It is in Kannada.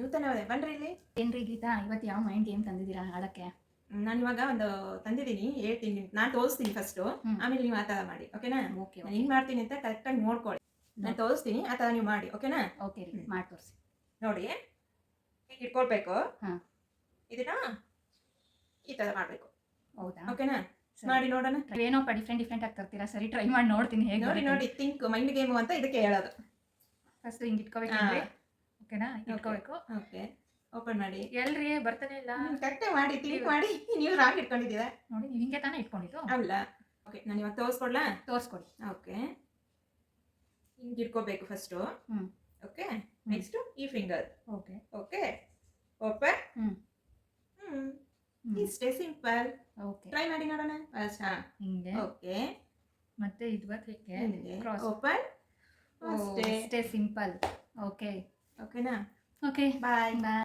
ನೂತನವೇ ಬನ್ರಿ ಇಲ್ಲಿ. ಏನ್ರಿ ಗೀತಾ, ಇವತ್ತು ಯಾವ ಮೈಂಡ್ ಗೇಮ್ ತಂದಿದ್ದೀರಾ ಆಡಕ್ಕೆ? ನಾನು ಇವಾಗ ಒಂದು ತಂದಿದ್ದೀನಿ, ಹೇಳ್ತೀನಿ. ನಾನು ತೋರಿಸ್ತೀನಿ ಫಸ್ಟು, ಆಮೇಲೆ ನೀವು ಆ ಥರ ಮಾಡಿ, ಓಕೆನಾ? ಓಕೆ. ನಾನು ಹಿಂಗೆ ಮಾಡ್ತೀನಿ ಅಂತ ಕರೆಕ್ಟಾಗಿ ನೋಡ್ಕೊಳ್ಳಿ. ನಾನು ತೋರಿಸ್ತೀನಿ, ಆ ಥರ ನೀವು ಮಾಡಿ, ಓಕೆನಾ? ಓಕೆ ರೀ, ಮಾಡಿ ತೋರಿಸಿ. ನೋಡಿ, ಹೀಗೆ ಇಟ್ಕೊಳ್ಬೇಕು. ಹಾಂ, ಇದನ್ನ ಈ ಥರ ಮಾಡಬೇಕು. ಹೌದಾ? ಓಕೆನಾ? ಮಾಡಿ ನೋಡೋಣ. ಏನೋಪ್ಪ ಡಿಫ್ರೆಂಟ್ ಆಗಿ ತರ್ತೀರಾ. ಸರಿ, ಟ್ರೈ ಮಾಡಿ ನೋಡ್ತೀನಿ ಹೇಗೆ. ನೋಡಿ ಥಿಂಕ್ ಮೈಂಡ್ ಗೇಮು ಅಂತ ಇದಕ್ಕೆ ಹೇಳೋದು. ಫಸ್ಟ್ ಹಿಂಗೆ ಇಟ್ಕೋಬೇಕಂದ್ರೆ ಓಕೆನಾ? ಇಟ್ಕೋಬೇಕು. ಓಕೆ, ಓಪನ್ ಮಾಡಿ. ಎಲ್ರಿ ಬರ್ತಾನೆ ಇಲ್ಲ. ಕರೆಕ್ಟಾಗಿ ಮಾಡಿ, ಥಿಂಕ್ ಮಾಡಿ. ನೀವು ರಾಂಗ್ ಇಟ್ಕೊಂಡಿದ್ದೀರಾ ನೋಡಿ, ನೀವು ಹಿಂಗೆ ತಾನೇ ಇಟ್ಕೊಂಡಿದ್ದು. ಅಲ್ಲ. ಓಕೆ, ನಾನು ಇವಾಗ ತೋರಿಸ್ಕೊಡ್ಲಾ? ತೋರಿಸ್ಕೊಡಿ. ಓಕೆ, ಹಿಂಗೆ ಇಟ್ಕೋಬೇಕು ಫಸ್ಟು. ಹ್ಞೂ, ಓಕೆ. ನೆಕ್ಸ್ಟು ಈ ಫಿಂಗರ್. ಓಕೆ. Okay, open. ಹ್ಞೂ, ಇಷ್ಟೇ ಸಿಂಪಲ್. ಓಕೆ. ಟ್ರೈ ಮಾಡಿ ನೋಡೋಣ ಫಸ್ಟ್. ಹಿಂಗೆ. ಓಕೆ, ಮತ್ತೆ ಇದು ಬರ್ತಕ್ಕೆ ಕ್ರಾಸ್. ಓಪನ್. ಅಷ್ಟೇ ಸಿಂಪಲ್. ಓಕೆ. ಓಕೆನಾ? ಓಕೆ, ಬಾಯ್. ಬಾಯ್.